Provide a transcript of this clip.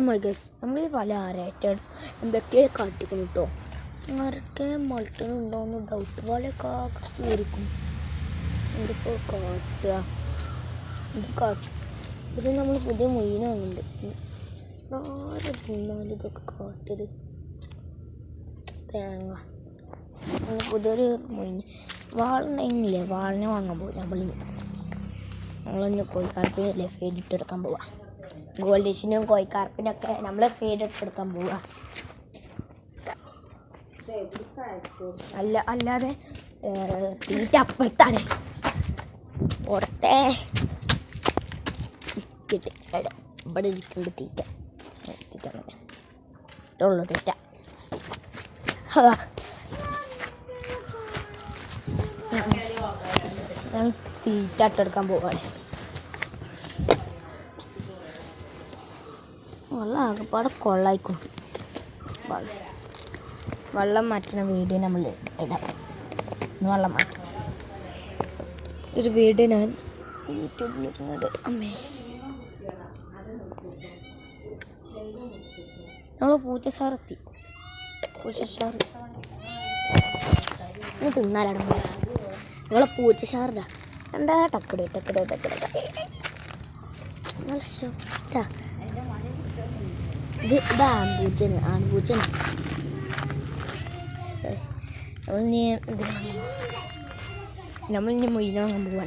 നമ്മൾ ഈ വല ആരായിട്ട് എന്തൊക്കെ കാട്ടിക്കണം കേട്ടോ. ആരൊക്കെ മൾട്ടനുണ്ടോയെന്ന് ഡൗട്ട്. വലയൊക്കെ കയറിക്കും. ഇതിപ്പോൾ കാട്ടുക ഇത് നമ്മൾ പുതിയ മൊയിന വന്നിട്ടുണ്ട്. ആരെ തിന്നാലും ഇതൊക്കെ കാട്ടിയത് തേങ്ങ. പുതിയൊരു മൊയിന് വാളുണ്ടെങ്കിലേ വാളിനെ വാങ്ങാൻ പോകും. നമ്മളൊന്ന് കോഴിക്കാർപ്പിനല്ലേ ഫീഡ് ഇട്ടെടുക്കാൻ പോവാം. ഗോൾഡ് ഫിഷിനും കോഴിക്കാർപ്പിനൊക്കെ നമ്മൾ ഫീഡ് ഇട്ടെടുക്കാൻ പോവുക. അല്ലാതെ തീറ്റ അപ്പുറത്താണ്. പുറത്തെ ഇവിടെ ഇരിക്കുന്നുണ്ട് തീറ്റ. ഉള്ളു തീറ്റ. ഞാൻ തീറ്റ ഇട്ടെടുക്കാൻ പോവാണ്. വെള്ളം ആകെപ്പാടെ കൊള്ളായിക്കും. വെള്ളം മാറ്റുന്ന വീഡിയോ നമ്മൾ ഇടാം. വെള്ളം മാറ്റും ഒരു വീഡിയോ ഞാൻ യൂട്യൂബിലിരുന്നത്. അമ്മേ നമ്മൾ പൂച്ചസാറെത്തി. പൂച്ചസാറ് തിന്നാലാണ് നമ്മളെ പൂച്ചസാറിതാ. എന്താ ടക്കട് നല്ല ഷോട്ടാ. ഇത് ആൺപൂച്ചന് നമ്മളിനി മൊയിന വാങ്ങാൻ പോവാണ്.